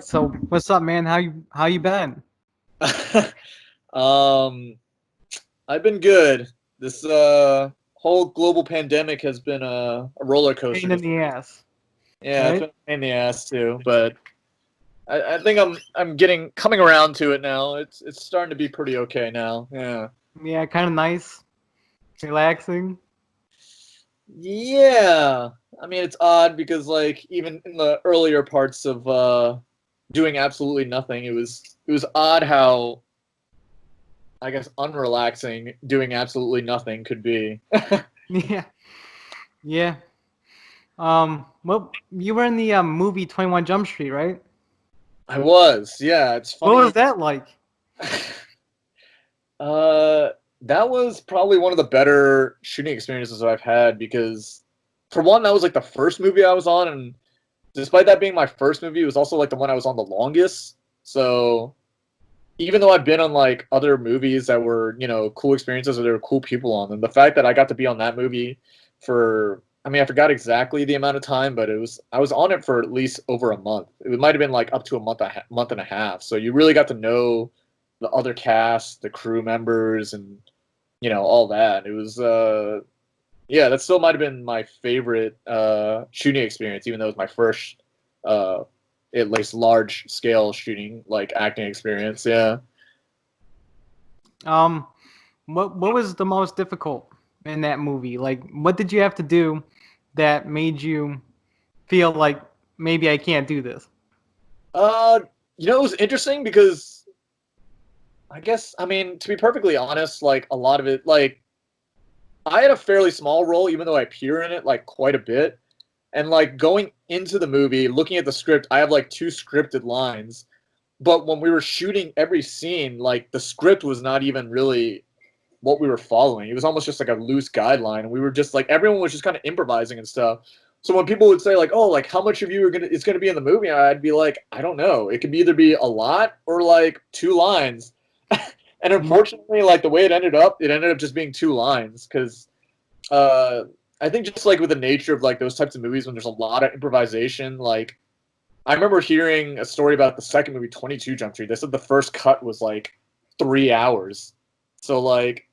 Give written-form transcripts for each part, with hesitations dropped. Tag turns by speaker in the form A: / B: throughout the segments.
A: So what's up, man? How you been?
B: um, I've been good. This whole global pandemic has been a roller coaster.
A: Pain in
B: Just
A: the ass,
B: yeah, it's
A: right?
B: been a pain in the ass too. But I think I'm getting coming around to it now. It's starting to be pretty okay now. Yeah.
A: Yeah, kind of nice, relaxing.
B: Yeah. I mean, it's odd because like even in the earlier parts of doing absolutely nothing, it was odd how I guess unrelaxing doing absolutely nothing could be.
A: Yeah, yeah. Well, you were in the movie 21 Jump Street, right?
B: I was, yeah. It's
A: What was
B: funny.
A: that like?
B: Uh, that was probably one of the better shooting experiences I've had because, for one, that was like the first movie I was on, and despite that being my first movie, it was also like the one I was on the longest. So even though I've been on like other movies that were, cool experiences or there were cool people on them, the fact that I got to be on that movie for, I mean, I forgot exactly the amount of time, but I was on it for at least over a month. It might have been like up to a month and a half. So you really got to know the other cast, the crew members, and all that. It was, yeah, that still might have been my favorite shooting experience, even though it was my first, uh, at least large scale shooting like acting experience. Yeah.
A: Um, what was the most difficult in that movie? Like, what did you have to do that made you feel like maybe I can't do this?
B: Uh, it was interesting because I guess, I mean, to be perfectly honest, like a lot of it, like I had a fairly small role, even though I appear in it like quite a bit. And like going into the movie, looking at the script, I have like two scripted lines. But when we were shooting every scene, like the script was not even really what we were following. It was almost just like a loose guideline, and we were just like everyone was just kind of improvising and stuff. So when people would say like, "Oh, like how much of you are gonna is gonna be in the movie?" I'd be like, "I don't know. It could either be a lot or like two lines." And unfortunately, like the way it ended up just being two lines because uh, I think just like with the nature of like those types of movies when there's a lot of improvisation, like I remember hearing a story about the second movie, 22 Jump Street. They said the first cut was like 3 hours. So like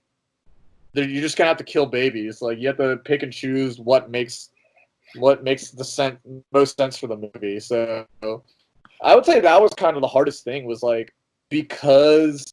B: you're just gonna have to kill babies. Like you have to pick and choose what makes the most sense for the movie. So I would say that was kind of the hardest thing was like because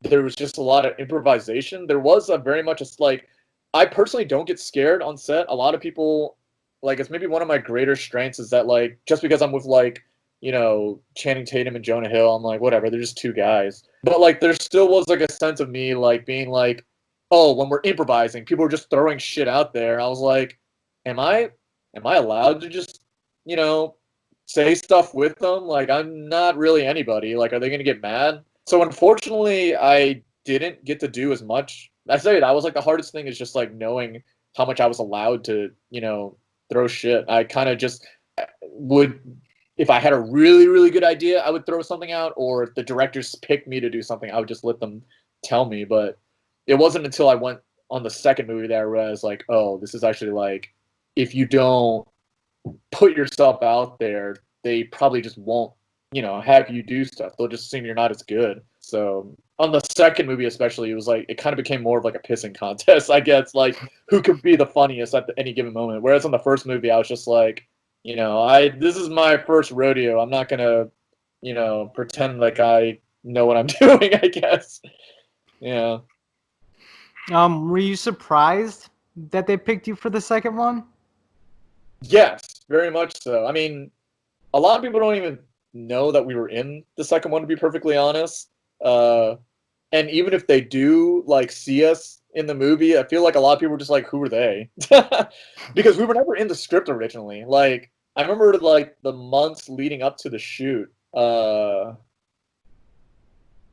B: there was just a lot of improvisation. There was a very much a like I personally don't get scared on set. A lot of people like it's maybe one of my greater strengths is that like just because I'm with like Channing Tatum and Jonah Hill, I'm like whatever. They're just two guys. But like there still was like a sense of me like being like, oh, when we're improvising, people are just throwing shit out there. I was like, am I am I allowed to just you know say stuff with them? Like I'm not really anybody. Like are they gonna get mad? So unfortunately, I didn't get to do as much. I say that was like the hardest thing is just like knowing how much I was allowed to, throw shit. I kind of just would, if I had a really, really good idea, I would throw something out, or if the directors picked me to do something, I would just let them tell me. But it wasn't until I went on the second movie that I realized, like, oh, this is actually like, if you don't put yourself out there, they probably just won't, have you do stuff. They'll just assume you're not as good. So on the second movie, especially, it was like it kind of became more of like a pissing contest, I guess, like who could be the funniest at any given moment. Whereas on the first movie, I was just like, I this is my first rodeo. I'm not gonna, pretend like I know what I'm doing. I guess. Yeah.
A: Were you surprised that they picked you for the second one?
B: Yes, very much so. I mean, a lot of people don't even know that we were in the second one, to be perfectly honest. Uh, and even if they do like see us in the movie, I feel like a lot of people are just like, "Who are they?" Because we were never in the script originally. Like I remember like the months leading up to the shoot.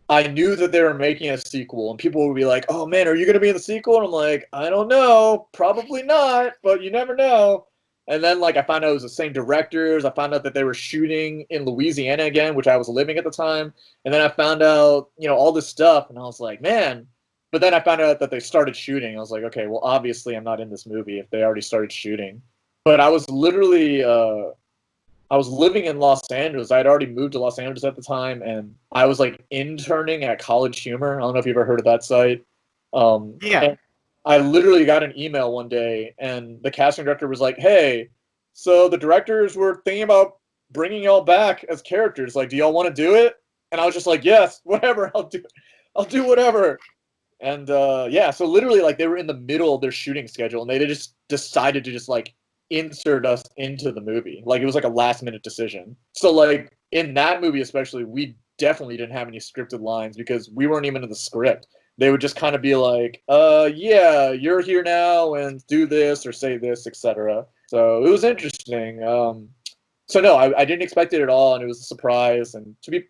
B: I knew that they were making a sequel, and people would be like, "Oh man, are you gonna be in the sequel?" And I'm like, "I don't know, probably not, but you never know." And then like I found out it was the same directors. I found out that they were shooting in Louisiana again, which I was living at the time. And then I found out, all this stuff, and I was like, "Man." But then I found out that they started shooting. I was like, "Okay, well, obviously I'm not in this movie if they already started shooting." But I was literally I was living in Los Angeles. I had already moved to Los Angeles at the time, and I was like interning at College Humor. I don't know if you've ever heard of that site.
A: Yeah.
B: And I literally got an email one day, and the casting director was like, "Hey, so the directors were thinking about bringing y'all back as characters. Like, do y'all want to do it?" And I was just like, "Yes, whatever. I'll do whatever." And yeah, so literally, like, they were in the middle of their shooting schedule, and they just decided to just like insert us into the movie. Like, it was like a last minute decision. So like in that movie especially, we definitely didn't have any scripted lines because we weren't even in the script. They would just kind of be like, yeah, you're here now and do this or say this, etc. So it was interesting. So no, I didn't expect it at all, and it was a surprise. And to be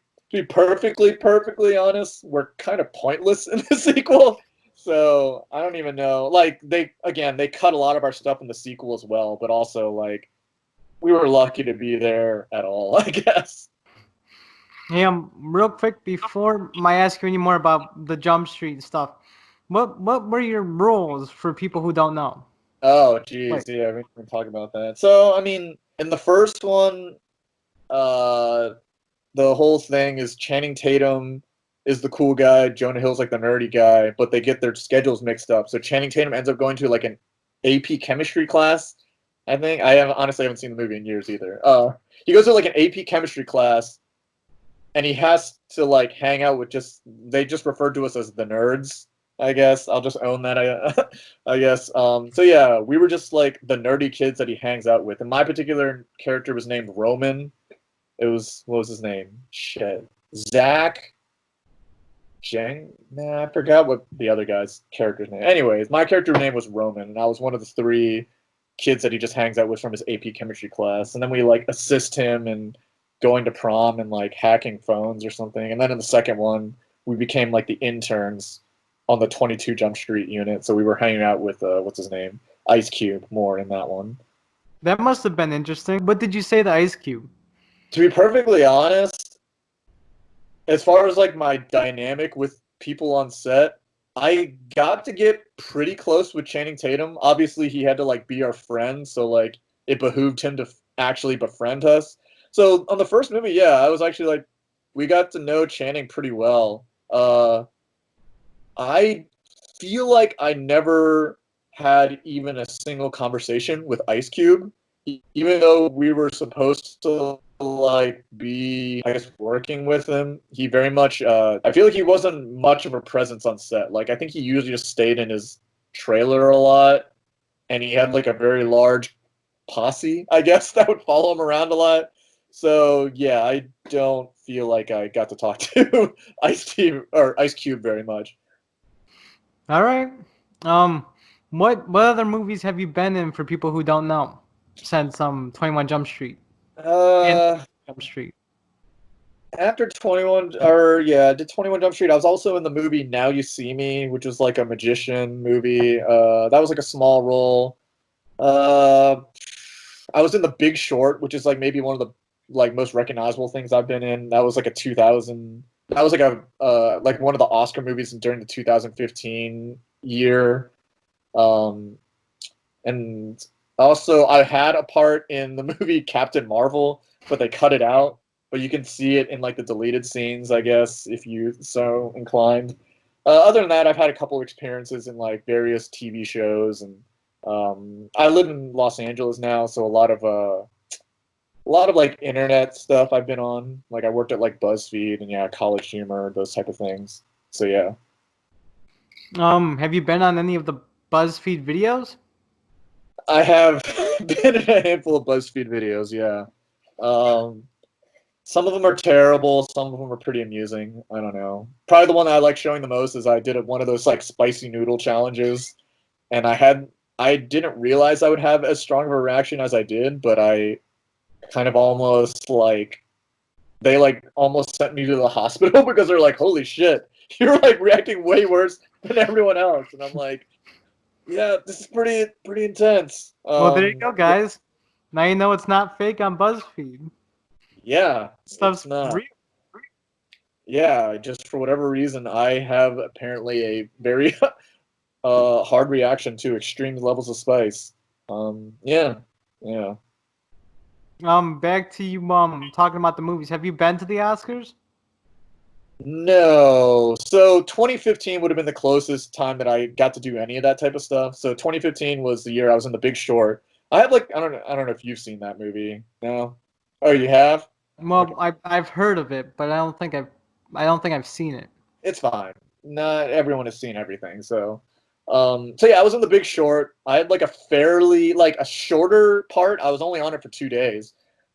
B: perfectly honest, we're kind of pointless in the sequel. So I don't even know. Like, they cut a lot of our stuff in the sequel as well, but also like we were lucky to be there at all, I guess.
A: Hey, real quick before I ask you any more about the Jump Street stuff, what were your roles for people who don't know?
B: Oh, geez,
A: Like,
B: yeah, we can talk about that. So I mean, in the first one, uh, the whole thing is Channing Tatum is the cool guy, Jonah Hill's like the nerdy guy, but they get their schedules mixed up. So Channing Tatum ends up going to like an AP chemistry class. I think I have honestly haven't seen the movie in years either. He goes to like an AP chemistry class, and he has to like hang out with they just refer to us as the nerds. I guess I'll just own that. I guess. So yeah, we were just like the nerdy kids that he hangs out with. And my particular character was named Roman. It was what was his name? Shit, Zach. Jang? Nah, I forgot what the other guy's character's name. Anyways, my character's name was Roman, and I was one of the three kids that he just hangs out with from his AP chemistry class. And then we like assist him in going to prom and like hacking phones or something. And then in the second one, we became like the interns on the 22 Jump Street unit. So we were hanging out with what's his name, Ice Cube, more in that one.
A: that must have been interesting. What did you say to Ice Cube?
B: To be perfectly honest, as far as like my dynamic with people on set, I got to get pretty close with Channing Tatum. Obviously, he had to like be our friend, so like it behooved him to actually befriend us. So on the first movie, yeah, I was actually like, we got to know Channing pretty well. I feel like I never had even a single conversation with Ice Cube, even though we were supposed to like be, I guess, working with him. He very much, I feel like he wasn't much of a presence on set. Like, I think he usually just stayed in his trailer a lot, and he had like a very large posse, I guess, that would follow him around a lot. So yeah, I don't feel like I got to talk to Ice Cube very much.
A: All right. Um, what other movies have you been in for people who don't know? Since 21 Jump Street and
B: Uh,
A: Jump Street.
B: After 21, or yeah, did 21 Jump Street. I was also in the movie Now You See Me, which was like a magician movie. That was like a small role. Uh, I was in The Big Short, which is like maybe one of the like most recognizable things I've been in. That was like a 2000. That was like a like one of the Oscar movies during the 2015 year. Um, and also I had a part in the movie Captain Marvel, but they cut it out. But you can see it in like the deleted scenes, I guess, if you so inclined. Other than that, I've had a couple of experiences in like various TV shows, and I live in Los Angeles now, so a lot of like internet stuff I've been on. Like I worked at like BuzzFeed and yeah, College Humor, those type of things. So yeah,
A: Have you been on any of the BuzzFeed videos?
B: I have been in a handful of BuzzFeed videos. Yeah. Um, Some of them are terrible. Some of them are pretty amusing. I don't know. Probably the one that I like showing the most is I did one of those like spicy noodle challenges, and I didn't realize I would have as strong of a reaction as I did, but I kind of almost like they like almost sent me to the hospital because they're like, "Holy shit, you're like reacting way worse than everyone else," and I'm like, "Yeah, this is pretty intense."
A: Well, there you go, guys. Now you know it's not fake on BuzzFeed.
B: Yeah, it's
A: Stuff's
B: not.
A: real.
B: Yeah, just for whatever reason, I have apparently a very hard reaction to extreme levels of spice. Yeah, yeah.
A: Back to you, talking about the movies. Have you been to the Oscars?
B: No. So 2015 would have been the closest time that I got to do any of that type of stuff. So 2015 was the year I was in The Big Short. I have like I don't know if you've seen that movie. No. Oh, you have? Okay.
A: Well, I've heard of it, but I don't think I've seen it.
B: It's fine. Not everyone has seen everything. So yeah, I was in The Big Short. I had like a fairly like a shorter part. I was only on it for 2 days.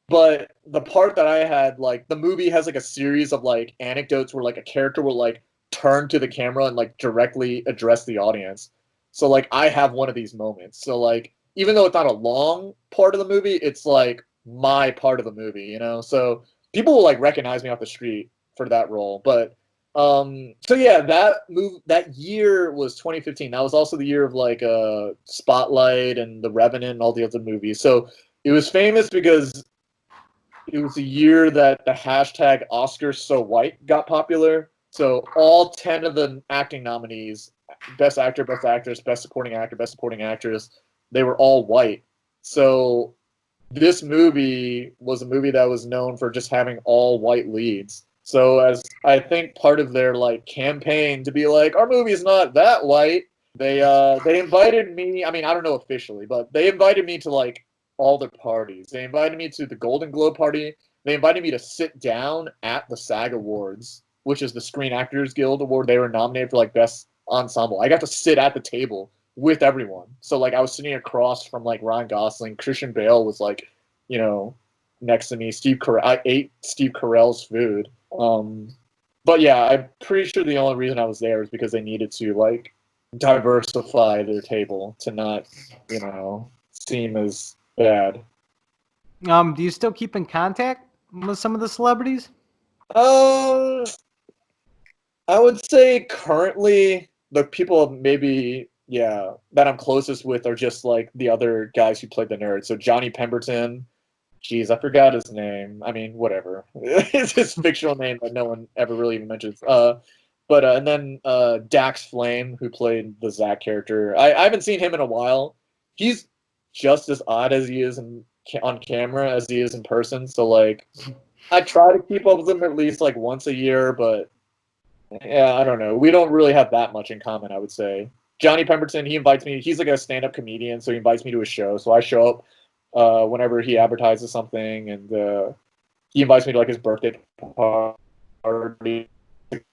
B: But the part that I had, like the movie has like a series of like anecdotes where like a character will like turn to the camera and like directly address the audience. So like I have one of these moments. So like even though it's not a long part of the movie, it's like my part of the movie, you know? So people will like recognize me off the street for that role. But so yeah, that year was 2015. That was also the year of like Spotlight and The Revenant and all the other movies. So it was famous because it was the year that the hashtag Oscars So White got popular. So all 10 of the acting nominees, Best Actor, Best Actress, Best Supporting Actor, Best Supporting Actress, they were all white. So this movie was a movie that was known for just having all white leads. So as I think part of their like campaign to be like, our movie's not that white, they invited me. I mean, I don't know officially, but they invited me to like all the parties. They invited me to the Golden Globe party. They invited me to sit down at the SAG Awards, which is the Screen Actors Guild Award. They were nominated for like best ensemble. I got to sit at the table with everyone. So like I was sitting across from like Ryan Gosling. Christian Bale was like, you know, next to me. I ate Steve Carell's food. But yeah, I'm pretty sure the only reason I was there is because they needed to like diversify their table to not, seem as bad.
A: Do you still keep in contact with some of the celebrities?
B: Um, I would say currently the people maybe that I'm closest with are just like the other guys who played the nerd. So Johnny Pemberton, jeez, I forgot his name. I mean, whatever. It's his fictional name that no one ever really even mentions. But and then Dax Flame, who played the Zack character. I haven't seen him in a while. He's just as odd as he is on camera as he is in person. So like, I try to keep up with him at least like once a year, but yeah, I don't know. We don't really have that much in common, I would say. Johnny Pemberton, he invites me. He's like a stand-up comedian, so he invites me to his show. So I show up whenever he advertises something, and he invites me to like his birthday party,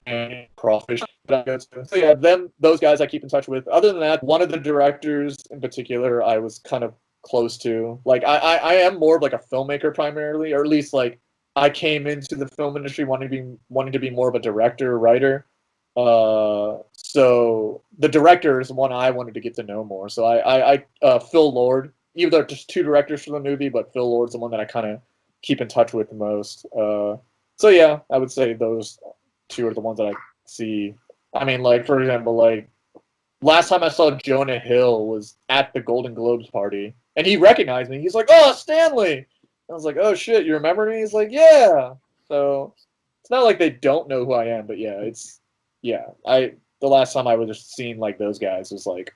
B: and crawfish that I go to. So yeah, those guys I keep in touch with. Other than that, one of the directors in particular, I was kind of close to. Like I am more of like a filmmaker primarily, or at least like I came into the film industry wanting to be more of a director, writer. So the director is the one I wanted to get to know more. So Phil Lord, even though there's two directors for the movie, but Phil Lord's the one that I kind of keep in touch with the most. So yeah, I would say those two are the ones that I see. I mean, like for example, like last time I saw Jonah Hill was at the Golden Globes party, and he recognized me. He's like, "Oh, Stanley." I was like, "Oh shit, you remember me?" He's like, "Yeah." So it's not like they don't know who I am, but yeah, yeah. The last time I was seeing like those guys was like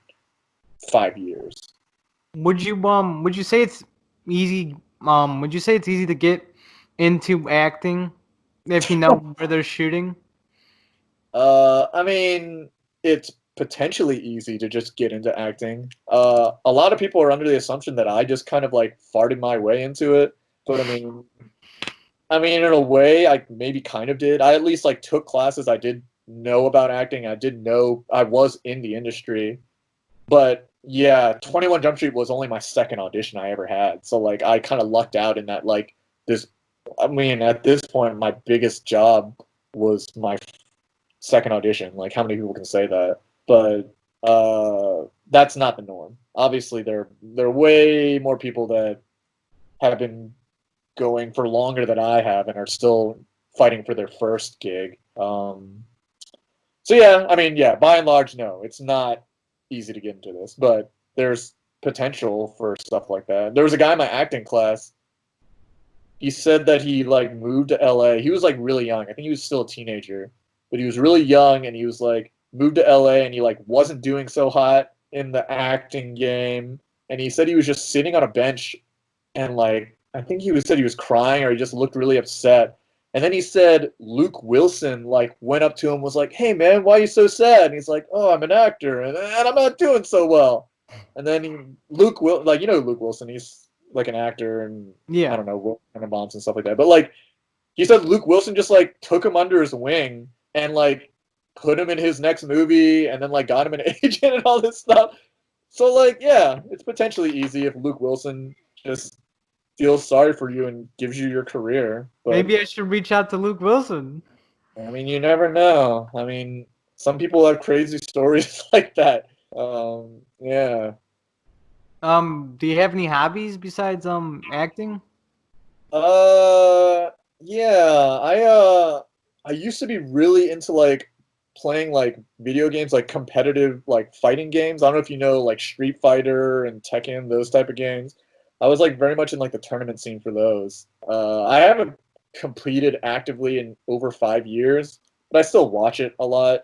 B: 5 years.
A: Would you say it's easy would you say it's easy to get into acting if you know where they're shooting?
B: I mean, it's potentially easy to just get into acting. A lot of people are under the assumption that I just kind of like farted my way into it, but I mean, in a way, I maybe kind of did. I at least like took classes. I did know about acting. I did know I was in the industry, but yeah, 21 Jump Street was only my second audition I ever had. So like, I kind of lucked out in that like this. I mean, at this point, my biggest job was my second audition. Like, how many people can say that? But that's not the norm. Obviously, there are way more people that have been going for longer than I have and are still fighting for their first gig. So yeah, I mean, yeah, by and large, no, it's not easy to get into this, but there's potential for stuff like that. There was a guy in my acting class. He said that he like moved to LA. He was like really young. I think he was still a teenager, but he was really young and he was like moved to LA and he like wasn't doing so hot in the acting game. And he said he was just sitting on a bench and like I think said he was crying or he just looked really upset. And then he said Luke Wilson like went up to him, was like, "Hey man, why are you so sad?" And he's like, "Oh, I'm an actor and I'm not doing so well." And then like Luke Wilson, he's like an actor and I
A: Yeah.
B: don't know, and bombs and stuff like that. But like he said Luke Wilson just like took him under his wing and like put him in his next movie and then like got him an agent and all this stuff. So like yeah, it's potentially easy if Luke Wilson just feels sorry for you and gives you your career. But
A: Maybe I should reach out to Luke Wilson.
B: I mean, you never know. I mean, some people have crazy stories like that. Yeah.
A: Do you have any hobbies besides acting?
B: Uh, yeah. I used to be really into like playing like video games, like competitive like fighting games. I don't know if you know like Street Fighter and Tekken, those type of games. I was like very much in like the tournament scene for those. I haven't competed actively in over 5 years, but I still watch it a lot.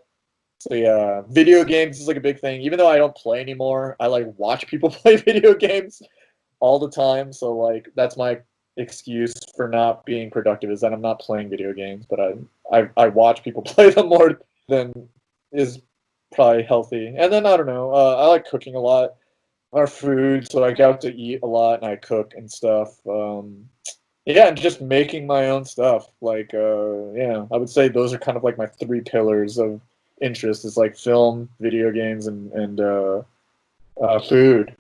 B: So yeah, video games is like a big thing. Even though I don't play anymore, I like watch people play video games all the time. So like that's my excuse for not being productive is that I'm not playing video games, but I watch people play them more than is probably healthy. And then I don't know, I like cooking a lot. Our food, so I get out to eat a lot and I cook and stuff. Yeah, and just making my own stuff. Like, yeah, I would say those are kind of like my three pillars of interest is like film, video games, and food.